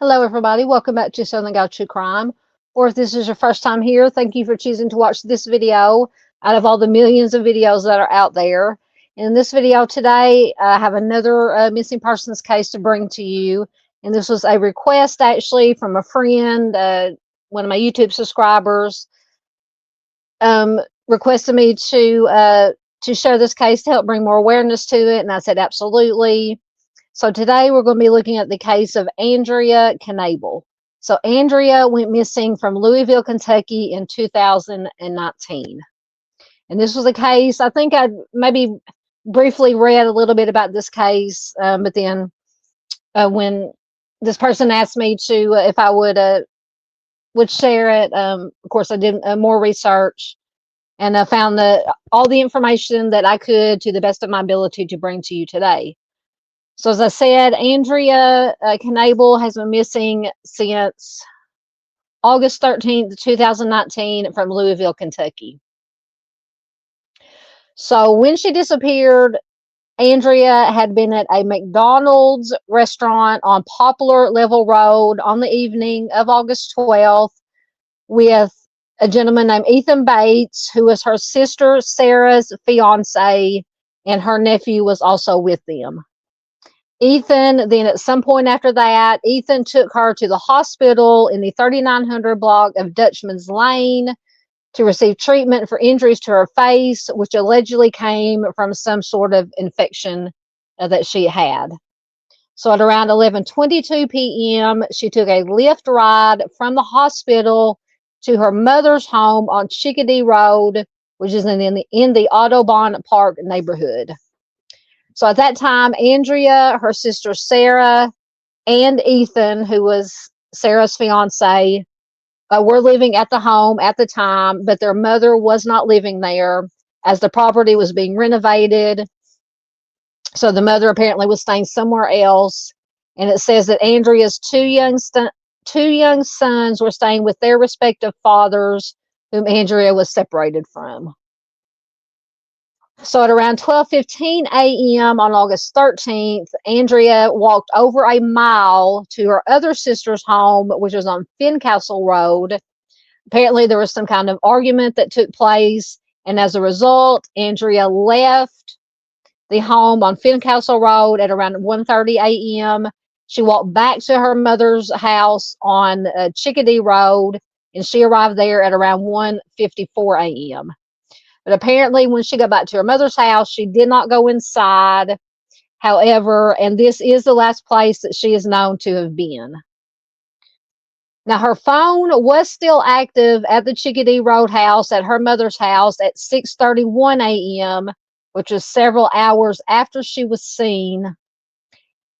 Hello, everybody. Welcome back to Southern Gal True Crime. Or if this is your first time here, thank you for choosing to watch this video out of all the millions of videos that are out there. In this video today, I have another missing persons case to bring to you. And this was a request actually from a friend, one of my YouTube subscribers, requested me to share this case to help bring more awareness to it. And I said, absolutely. So today we're going to be looking at the case of Andrea Knabel. So Andrea went missing from Louisville, Kentucky in 2019. And this was a case, I think I maybe briefly read a little bit about this case, but then when this person asked me to, if I would share it, of course I did more research and I found all the information that I could to the best of my ability to bring to you today. So as I said, Andrea Knabel has been missing since August 13th, 2019 from Louisville, Kentucky. So when she disappeared, Andrea had been at a McDonald's restaurant on Poplar Level Road on the evening of August 12th with a gentleman named Ethan Bates, who was her sister Sarah's fiance, and her nephew was also with them. Ethan, then at some point after that, Ethan took her to the hospital in the 3900 block of Dutchman's Lane to receive treatment for injuries to her face, which allegedly came from some sort of infection that she had. So at around 11:22 p.m., she took a Lyft ride from the hospital to her mother's home on Chickadee Road, which is in the Audubon Park neighborhood. So at that time, Andrea, her sister Sarah, and Ethan, who was Sarah's fiance, were living at the home at the time, but their mother was not living there as the property was being renovated. So the mother apparently was staying somewhere else. And it says that Andrea's two young sons were staying with their respective fathers, whom Andrea was separated from. So at around 12:15 a.m. on August 13th, Andrea walked over a mile to her other sister's home, which was on Fincastle Road. Apparently, there was some kind of argument that took place, and as a result, Andrea left the home on Fincastle Road at around 1:30 a.m. She walked back to her mother's house on Chickadee Road, and she arrived there at around 1:54 a.m. But apparently when she got back to her mother's house, she did not go inside. However, and this is the last place that she is known to have been. Now, her phone was still active at the Chickadee Road house at her mother's house at 6:31 a.m., which was several hours after she was seen.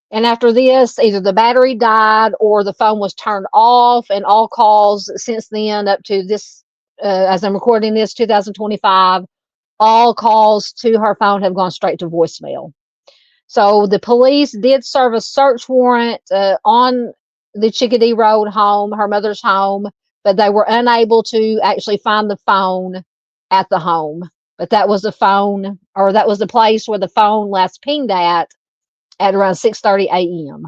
And after this, either the battery died or the phone was turned off, and all calls since then up to this, as I'm recording this, 2025, all calls to her phone have gone straight to voicemail. So the police did serve a search warrant on the Chickadee Road home, her mother's home, but they were unable to actually find the phone at the home. But that was the phone, or that was the place where the phone last pinged at around 6:30 a.m.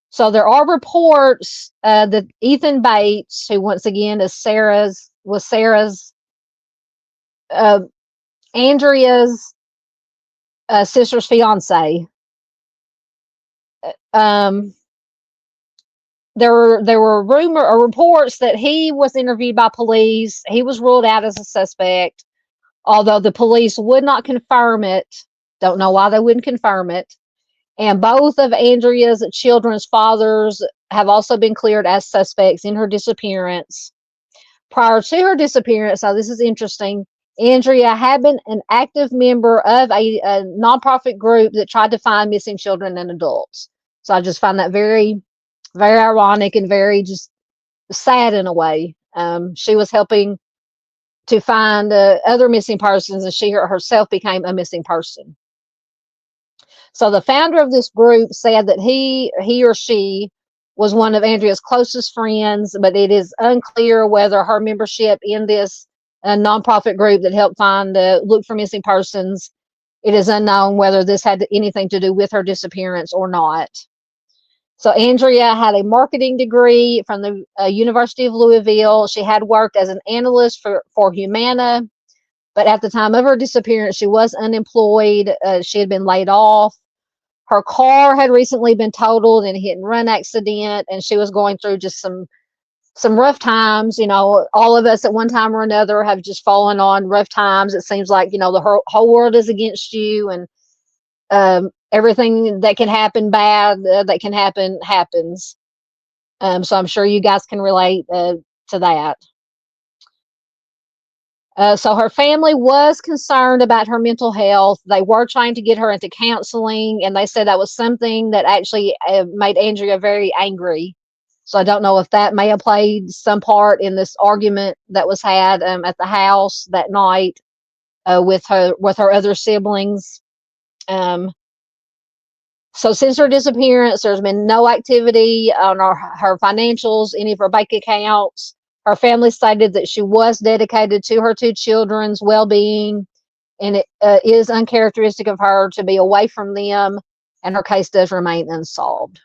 So there are reports that Ethan Bates, who once again is Andrea's sister's fiance. There were reports that he was interviewed by police. He was ruled out as a suspect, although the police would not confirm it. Don't know why they wouldn't confirm it. And both of Andrea's children's fathers have also been cleared as suspects in her disappearance. Prior to her disappearance, so this is interesting, Andrea had been an active member of a nonprofit group that tried to find missing children and adults. So I just find that very, very ironic and very just sad in a way. She was helping to find other missing persons, and she herself became a missing person. So the founder of this group said that he or she was one of Andrea's closest friends, but it is unclear whether her membership in this nonprofit group that helped look for missing persons, it is unknown whether this had anything to do with her disappearance or not. So Andrea had a marketing degree from the University of Louisville. She had worked as an analyst for Humana, but at the time of her disappearance, she was unemployed. She had been laid off. Her car had recently been totaled in a hit and run accident, and she was going through just some rough times. All of us at one time or another have just fallen on rough times. It seems like, the whole world is against you, and everything that can happen bad that can happen happens. So I'm sure you guys can relate to that. So her family was concerned about her mental health. They were trying to get her into counseling, and they said that was something that actually made Andrea very angry. So I don't know if that may have played some part in this argument that was had at the house that night with her other siblings. So since her disappearance, there's been no activity on her financials, any of her bank accounts. Her family stated that she was dedicated to her two children's well-being, and it is uncharacteristic of her to be away from them, and her case does remain unsolved.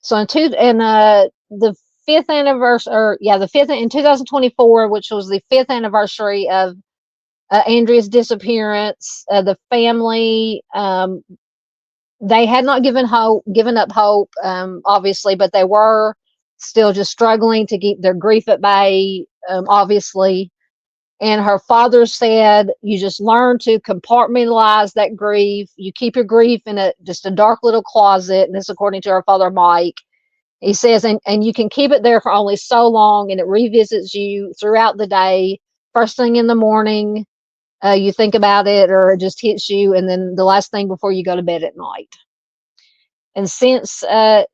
So the fifth anniversary, in 2024, which was the fifth anniversary of Andrea's disappearance, the family they had not given up hope, obviously, but they were still just struggling to keep their grief at bay, obviously. And her father said, you just learn to compartmentalize that grief. You keep your grief in just a dark little closet. And this, according to her father, Mike. He says, and you can keep it there for only so long, and it revisits you throughout the day. First thing in the morning, you think about it, or it just hits you, and then the last thing before you go to bed at night. And since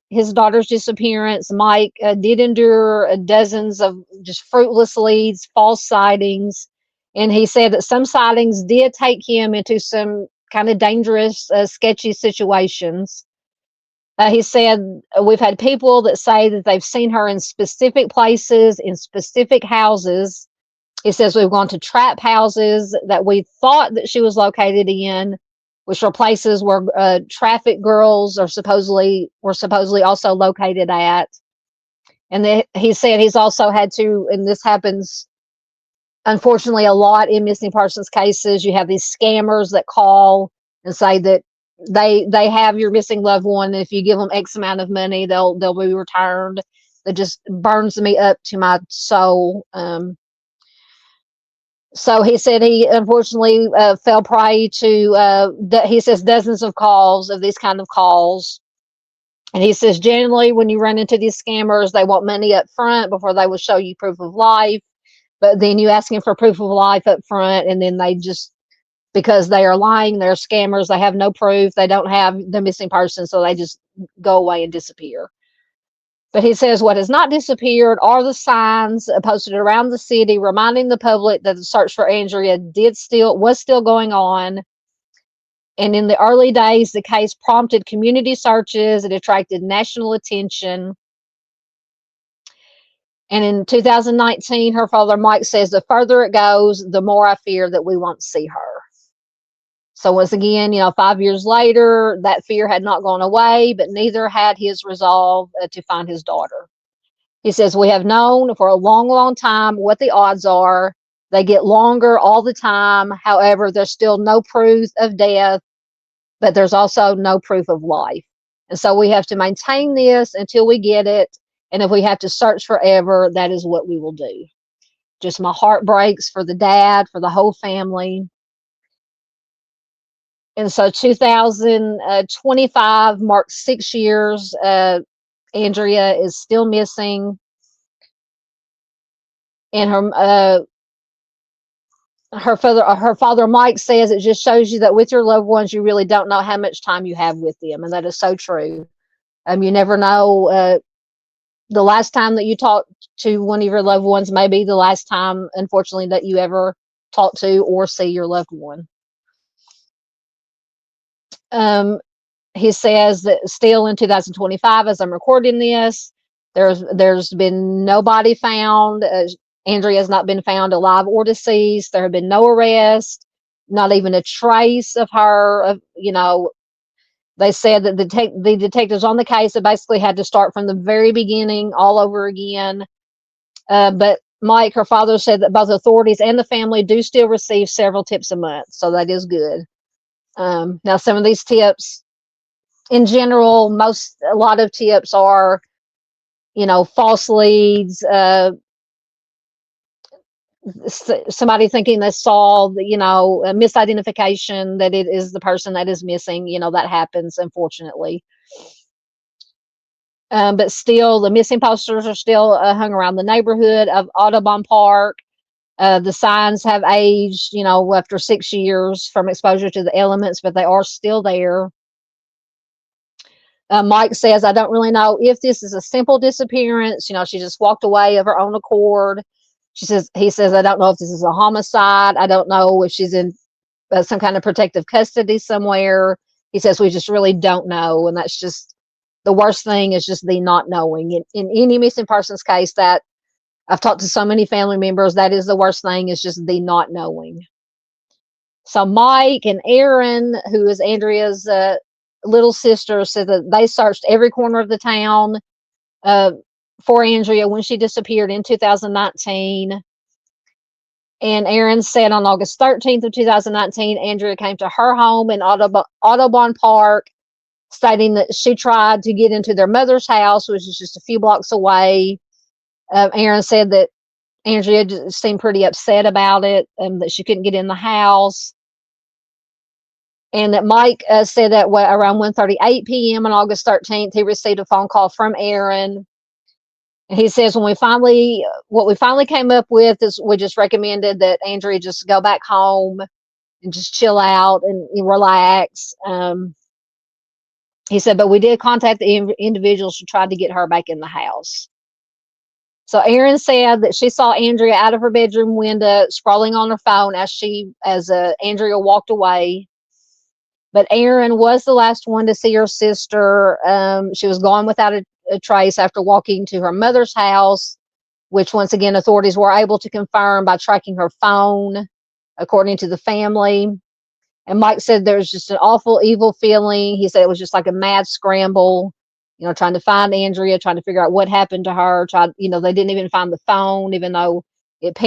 his daughter's disappearance, Mike did endure dozens of just fruitless leads, false sightings, and he said that some sightings did take him into some kind of dangerous, sketchy situations. He said, we've had people that say that they've seen her in specific places, in specific houses. He says we've gone to trap houses that we thought that she was located in, which are places where traffic girls were supposedly also located at. And he said he's also had to, and this happens unfortunately a lot in missing persons cases, you have these scammers that call and say that they have your missing loved one, and if you give them X amount of money, they'll be returned. That just burns me up to my soul. So he said he unfortunately fell prey to, he says, dozens of calls of these kind of calls. And he says, generally, when you run into these scammers, they want money up front before they will show you proof of life. But then you ask them for proof of life up front, and then they just, because they are lying, they're scammers, they have no proof, they don't have the missing person, so they just go away and disappear. But he says what has not disappeared are the signs posted around the city reminding the public that the search for Andrea was still going on. And in the early days, the case prompted community searches. It attracted national attention. And in 2019, her father, Mike, says the further it goes, the more I fear that we won't see her. So once again, 5 years later, that fear had not gone away, but neither had his resolve to find his daughter. He says, we have known for a long, long time what the odds are. They get longer all the time. However, there's still no proof of death, but there's also no proof of life. And so we have to maintain this until we get it. And if we have to search forever, that is what we will do. Just my heart breaks for the dad, for the whole family. And so 2025 marks 6 years. Andrea is still missing. And her father Mike says it just shows you that with your loved ones, you really don't know how much time you have with them. And that is so true. You never know. The last time that you talk to one of your loved ones may be the last time, unfortunately, that you ever talk to or see your loved one. He says that still in 2025, as I'm recording this, there's been nobody found. Andrea has not been found alive or deceased. There have been no arrests, not even a trace of her. They said that the detectives on the case have basically had to start from the very beginning all over again. But Mike, her father, said that both authorities and the family do still receive several tips a month. So that is good. Now, some of these tips, in general, a lot of tips are, false leads, somebody thinking they saw, a misidentification, that it is the person that is missing. That happens, unfortunately. But still, the missing posters are still hung around the neighborhood of Audubon Park. The signs have aged, after 6 years from exposure to the elements, but they are still there. Mike says, I don't really know if this is a simple disappearance. She just walked away of her own accord. He says, I don't know if this is a homicide. I don't know if she's in some kind of protective custody somewhere. He says, we just really don't know. And that's just the worst thing, is just the not knowing. In any missing persons case, that I've talked to so many family members, that is the worst thing, is just the not knowing. So Mike and Erin, who is Andrea's little sister, said that they searched every corner of the town for Andrea when she disappeared in 2019. And Erin said on August 13th of 2019, Andrea came to her home in Audubon Park, stating that she tried to get into their mother's house, which is just a few blocks away. Erin said that Andrea seemed pretty upset about it, and that she couldn't get in the house. And that Mike said that around 1:38 p.m. on August 13th, he received a phone call from Erin. And he says, what we finally came up with is we just recommended that Andrea just go back home and just chill out and relax. He said, but we did contact the individuals who tried to get her back in the house. So Erin said that she saw Andrea out of her bedroom window scrolling on her phone as Andrea walked away. But Erin was the last one to see her sister. She was gone without a trace after walking to her mother's house, which once again authorities were able to confirm by tracking her phone, according to the family. And Mike said there was just an awful, evil feeling. He said it was just like a mad scramble, trying to find Andrea, trying to figure out what happened to her. They didn't even find the phone, even though it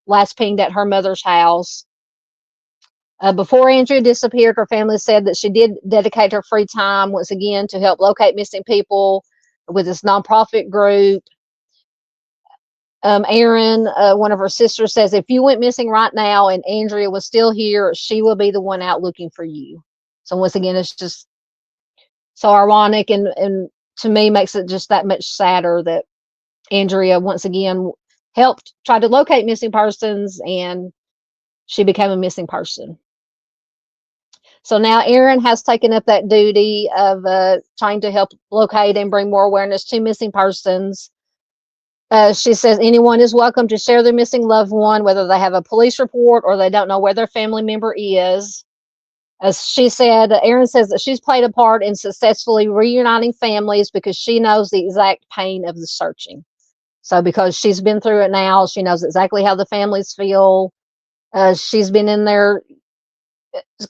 last pinged at her mother's house. Before Andrea disappeared, her family said that she did dedicate her free time once again to help locate missing people with this nonprofit group. Erin, one of her sisters, says, if you went missing right now and Andrea was still here, she will be the one out looking for you. So once again, it's just so ironic, and to me makes it just that much sadder that Andrea once again helped try to locate missing persons, and she became a missing person. So now Erin has taken up that duty of trying to help locate and bring more awareness to missing persons. She says anyone is welcome to share their missing loved one, whether they have a police report or they don't know where their family member is. As she said, Erin says that she's played a part in successfully reuniting families because she knows the exact pain of the searching. So because she's been through it now, she knows exactly how the families feel. She's been in there,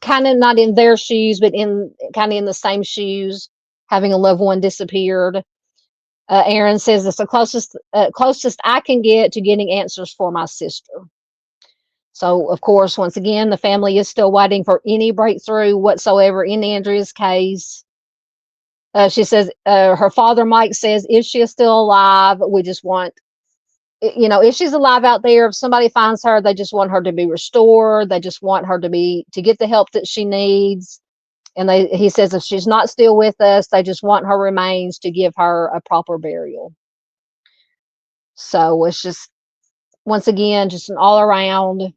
kind of not in their shoes, but in the same shoes, having a loved one disappeared. Erin says it's the closest I can get to getting answers for my sister. So, of course, once again, the family is still waiting for any breakthrough whatsoever in Andrea's case. She says her father, Mike, says if she is still alive, we just want, if she's alive out there, if somebody finds her, they just want her to be restored. They just want her to get the help that she needs. And he says if she's not still with us, they just want her remains to give her a proper burial. So it's just, once again, just an all around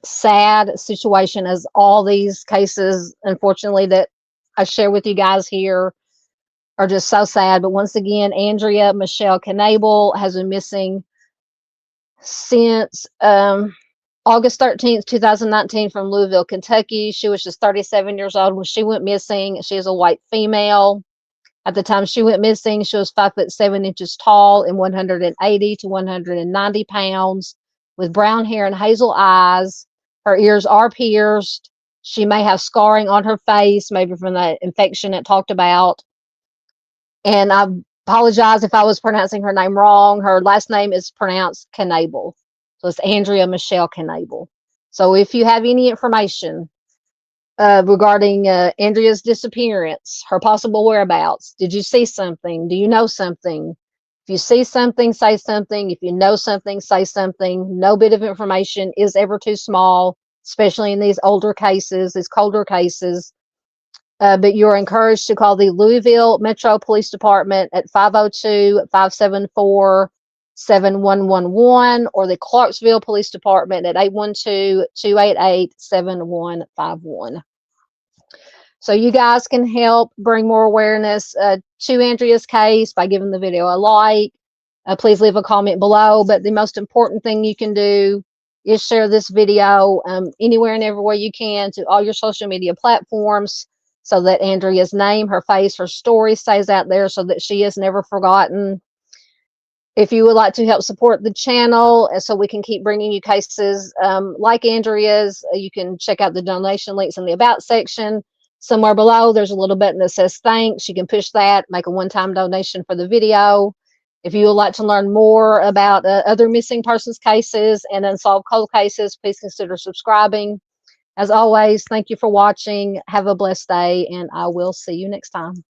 sad situation, as all these cases, unfortunately, that I share with you guys here are just so sad. But once again, Andrea Michelle Knabel has been missing since August 13th, 2019 from Louisville, Kentucky. She was just 37 years old when she went missing. She is a white female. At the time she went missing, she was 5'7" tall and 180 to 190 pounds, with brown hair and hazel eyes. Her ears are pierced. She may have scarring on her face, maybe from the infection it talked about. And I apologize if I was pronouncing her name wrong. Her last name is pronounced Knabel. So it's Andrea Michelle Knabel. So if you have any information regarding Andrea's disappearance, her possible whereabouts, did you see something? Do you know something? If you see something, say something. If you know something, say something. No bit of information is ever too small, especially in these older cases, these colder cases. But you're encouraged to call the Louisville Metro Police Department at 502-574-7111 or the Clarksville Police Department at 812-288-7151. So you guys can help bring more awareness to Andrea's case by giving the video a like. Please leave a comment below. But the most important thing you can do is share this video anywhere and everywhere you can to all your social media platforms, so that Andrea's name, her face, her story stays out there, so that she is never forgotten. If you would like to help support the channel so we can keep bringing you cases like Andrea's, you can check out the donation links in the About section. Somewhere below, there's a little button that says thanks. You can push that, make a one-time donation for the video. If you would like to learn more about other missing persons cases and unsolved cold cases, please consider subscribing. As always, thank you for watching. Have a blessed day, and I will see you next time.